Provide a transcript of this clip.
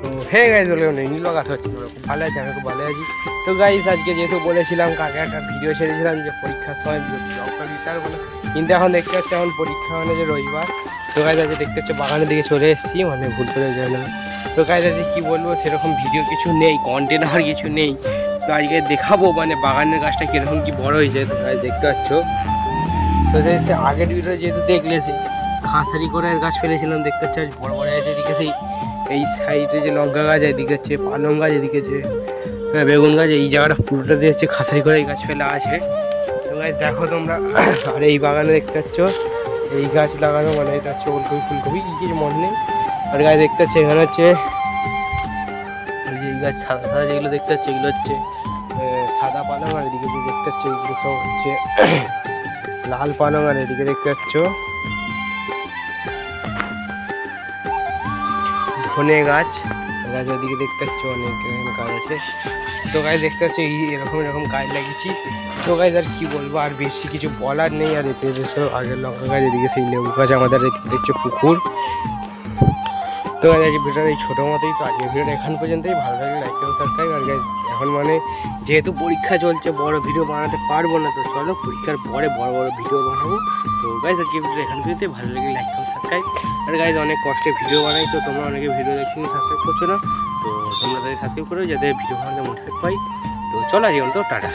তো hey guys বলে নীল গাছ হচ্ছে খুব ভালো আছে, আমি খুব ভালো আছি। তো গাইজ আজকে যেহেতু বলেছিলাম কালকে একটা ভিডিও ছেড়েছিলাম যে পরীক্ষার সময় ব্লগটা দিতে পারবো না, কিন্তু এখন দেখতে পাচ্ছি এখন পরীক্ষা মানে যে রবিবার। তো গাইজ আজকে দেখতে হচ্ছে বাগানের দিকে চলে এসেছি, মানে ভুল করে যায় না। তো গাইজ আজকে কী বলবো, সেরকম ভিডিও কিছু নেই, কন্টেন্ট আর কিছু নেই। তো আজকে দেখাবো মানে বাগানের গাছটা কীরকম কী বড় হয়েছে। তো গাইজ দেখতে পাচ্ছ, তো সে আগের ভিডিও যেহেতু দেখলে খাসারি করে গাছ ফেলেছিলাম, দেখতে হচ্ছে আজ বড় বড় আছে। এদিকে সেই এই সাইডে যে লঙ্কা গাছ, এদিকে হচ্ছে পালং গাছ, এদিকে যে বেগুন গাছ, এই জায়গাটা পুরোটা দিয়ে হচ্ছে খাসারি করে গাছ ফেলা আছে। তো গাছ দেখো তোমরা। আর এই বাগানে দেখতে পাচ্ছ এই গাছ লাগানো, মানে এটা হচ্ছে ওলকপি ফুলকপি কি কিছু মনে নেই। আর গাছ দেখতে পাচ্ছি এখানে হচ্ছে এই গাছ সাদা সাদা যেগুলো দেখতে পাচ্ছি এগুলো হচ্ছে সাদা পালং। আর এদিকে যে দেখতে পাচ্ছ এগুলো সব হচ্ছে লাল পালং। আর এদিকে দেখতে পাচ্ছ ধনে গাছ। গাছ ওদিকে দেখতে পাচ্ছ অনেক গাছ আছে। তো গাছ দেখতে পাচ্ছ এরকম এরকম গাছ লাগিয়েছি। তো গাছ আর কি বলবো, আর বেশি কিছু বলার নেই। আর এতে সব আগের লঙ্কা গাছ, এদিকে সেই লেবু গাছ, আমাদের এদিকে দেখছো পুকুর। তো গাছ আজকে ভিডিওটা এই ছোটো মতোই। তো আজকে ভিডিওটা এখান পর্যন্তই। ভালো লাগলে লাইক এবং সাবস্ক্রাইব। আর গাছ এখন মানে যেহেতু পরীক্ষা চলছে বড় ভিডিও বানাতে পারবো না, তো চলো পরীক্ষার পরে বড় বড় ভিডিও বানাবো। তো গাইজ আজকে ভিডিও এখান পর্যন্তই। ভালো লাগলে লাইক এবং সাবস্ক্রাইব। আর গাইজ অনেক কষ্টে ভিডিও বানাই, তো তোমরা অনেকে ভিডিও দেখছি সাবস্ক্রাইব করছো না, তো তোমরা তাদের সাবস্ক্রাইব করো যাতে ভিডিও বানাতে মোটিভেট পাই। তো চলো আজকে তো টাটা।